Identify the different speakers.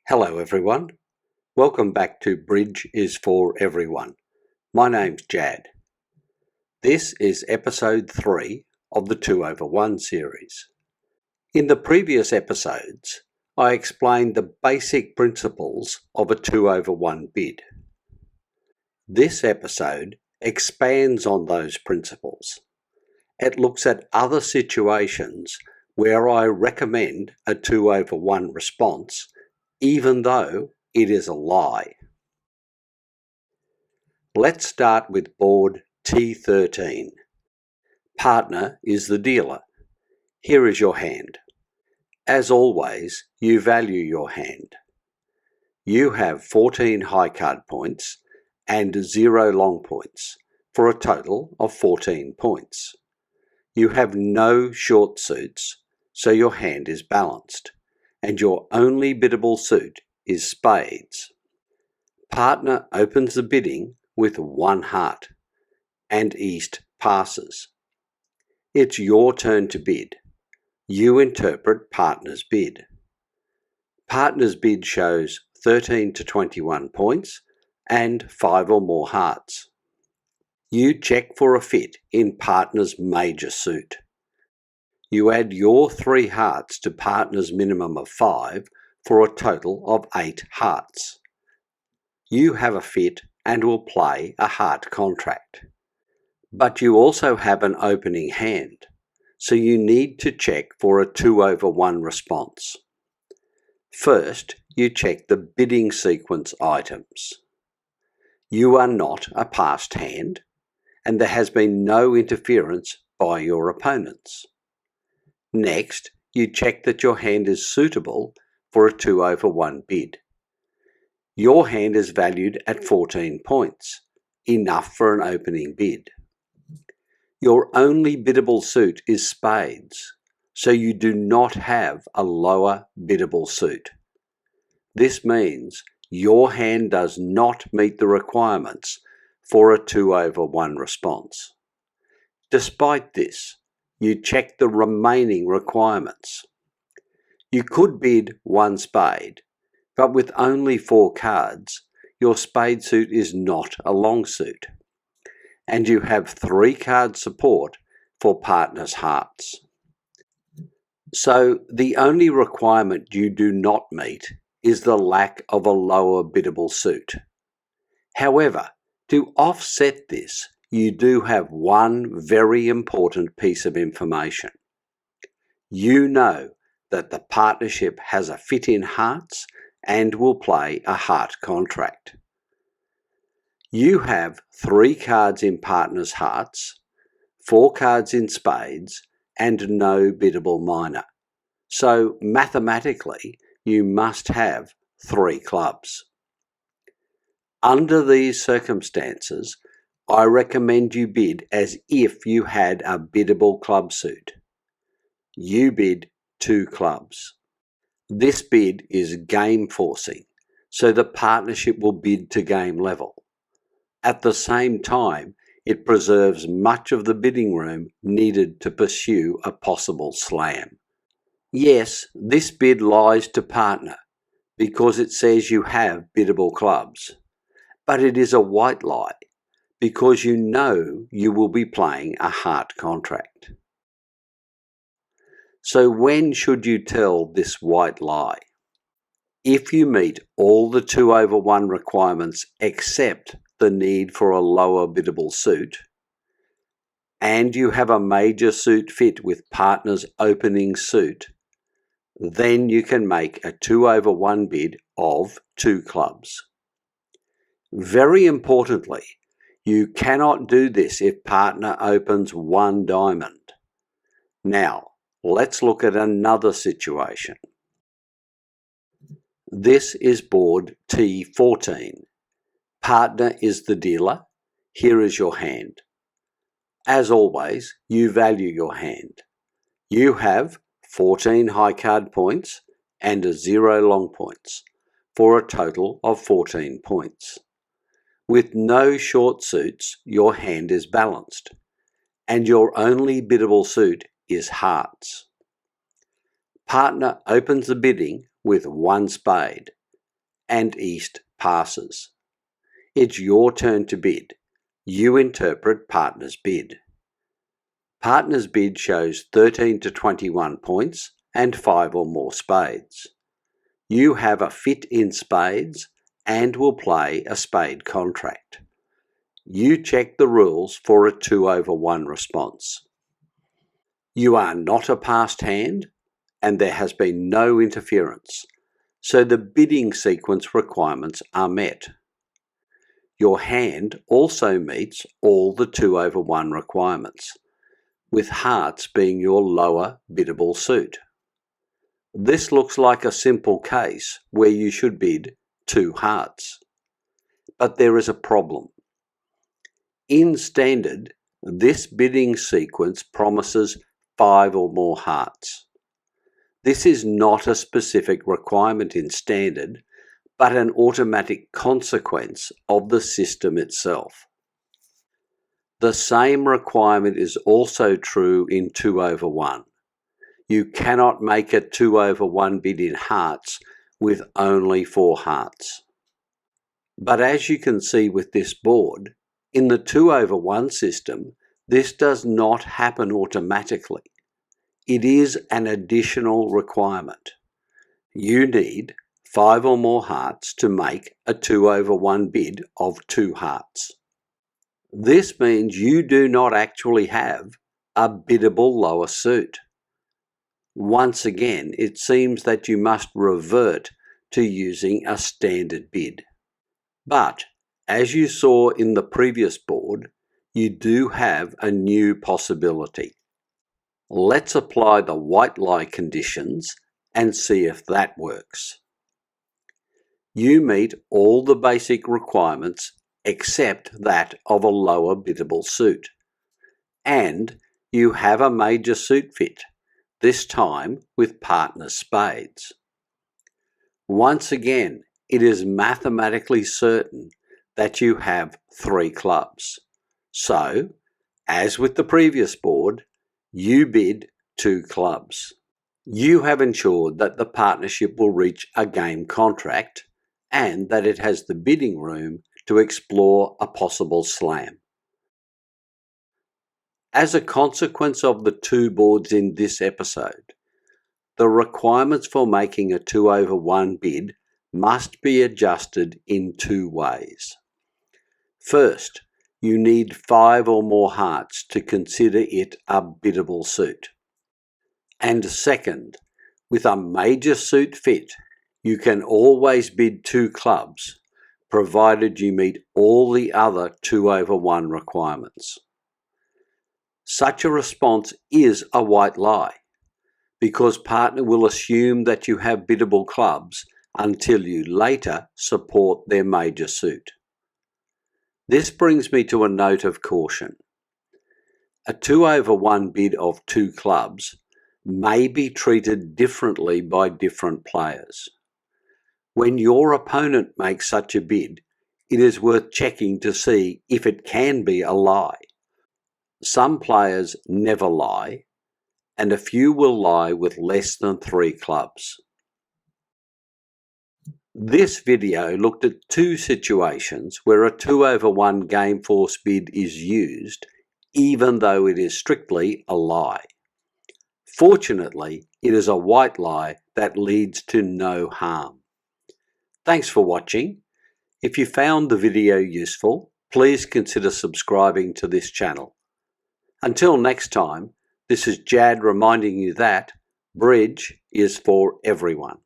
Speaker 1: Hello everyone, welcome back to Bridge is for Everyone. My name's Jad. This is episode 3 of the 2 over 1 series. In the previous episodes, I explained the basic principles of a 2 over 1 bid. This episode expands on those principles. It looks at other situations where I recommend a 2 over 1 response even though it is a lie. Let's start with board T13. Partner is the dealer. Here is your hand. As always, you value your hand. You have 14 high card points and 0 long points for a total of 14 points. You have no short suits, so your hand is balanced, and your only biddable suit is spades. Partner opens the bidding with 1 heart, and East passes. It's your turn to bid. You interpret partner's bid. Partner's bid shows 13 to 21 points and 5 or more hearts. You check for a fit in partner's major suit. You add your 3 hearts to partner's minimum of 5 for a total of 8 hearts. You have a fit and will play a heart contract. But you also have an opening hand, so you need to check for a 2 over 1 response. First, you check the bidding sequence items. You are not a passed hand, and there has been no interference by your opponents. Next, you check that your hand is suitable for a 2 over 1 bid. Your hand is valued at 14 points, enough for an opening bid. Your only biddable suit is spades, so you do not have a lower biddable suit. This means your hand does not meet the requirements for a 2 over 1 response. Despite this, you check the remaining requirements. You could bid 1 spade, but with only 4 cards, your spade suit is not a long suit, and you have 3 card support for partner's hearts. So the only requirement you do not meet is the lack of a lower biddable suit. However, to offset this, you do have one very important piece of information. You know that the partnership has a fit in hearts and will play a heart contract. You have 3 cards in partner's hearts, 4 cards in spades, and no biddable minor. So mathematically, you must have 3 clubs. Under these circumstances, I recommend you bid as if you had a biddable club suit. You bid 2 clubs. This bid is game forcing, so the partnership will bid to game level. At the same time, it preserves much of the bidding room needed to pursue a possible slam. Yes, this bid lies to partner because it says you have biddable clubs, but it is a white lie because you know you will be playing a heart contract. So when should you tell this white lie? If you meet all the 2 over 1 requirements except the need for a lower biddable suit, and you have a major suit fit with partner's opening suit, then you can make a 2 over 1 bid of 2 clubs. Very importantly, you cannot do this if partner opens 1 diamond. Now, let's look at another situation. This is board T14. Partner is the dealer. Here is your hand. As always, you value your hand. You have 14 high card points and 0 long points for a total of 14 points. With no short suits, your hand is balanced, and your only biddable suit is hearts. Partner opens the bidding with 1 spade, and east passes. It's your turn to bid. You interpret partner's bid. Partner's bid shows 13 to 21 points and 5 or more spades. You have a fit in spades and will play a spade contract. You check the rules for a 2/1 response. You are not a passed hand and there has been no interference, so the bidding sequence requirements are met. Your hand also meets all the 2/1 requirements, with hearts being your lower biddable suit. This looks like a simple case where you should bid 2 hearts. But there is a problem. In standard, this bidding sequence promises 5 or more hearts. This is not a specific requirement in standard, but an automatic consequence of the system itself. The same requirement is also true in 2/1. You cannot make a 2/1 bid in hearts with only 4 hearts. But as you can see with this board, in the 2/1 system, this does not happen automatically. It is an additional requirement. You need 5 or more hearts to make a 2/1 bid of 2 hearts. This means you do not actually have a biddable lower suit. Once again, it seems that you must revert to using a standard bid. But, as you saw in the previous board, you do have a new possibility. Let's apply the white lie conditions and see if that works. You meet all the basic requirements except that of a lower biddable suit. And you have a major suit fit, this time with partner spades. Once again, it is mathematically certain that you have 3 clubs. So, as with the previous board, you bid 2 clubs. You have ensured that the partnership will reach a game contract and that it has the bidding room to explore a possible slam. As a consequence of the 2 boards in this episode, the requirements for making a 2/1 bid must be adjusted in 2 ways. First, you need 5 or more hearts to consider it a biddable suit. And second, with a major suit fit, you can always bid 2 clubs, provided you meet all the other 2/1 requirements. Such a response is a white lie, because partner will assume that you have biddable clubs until you later support their major suit. This brings me to a note of caution. A 2/1 bid of 2 clubs may be treated differently by different players. When your opponent makes such a bid, it is worth checking to see if it can be a lie. Some players never lie, and a few will lie with less than 3 clubs. This video looked at 2 situations where a 2/1 game force bid is used, even though it is strictly a lie. Fortunately, it is a white lie that leads to no harm. Thanks for watching. If you found the video useful, please consider subscribing to this channel. Until next time, this is Jad reminding you that bridge is for everyone.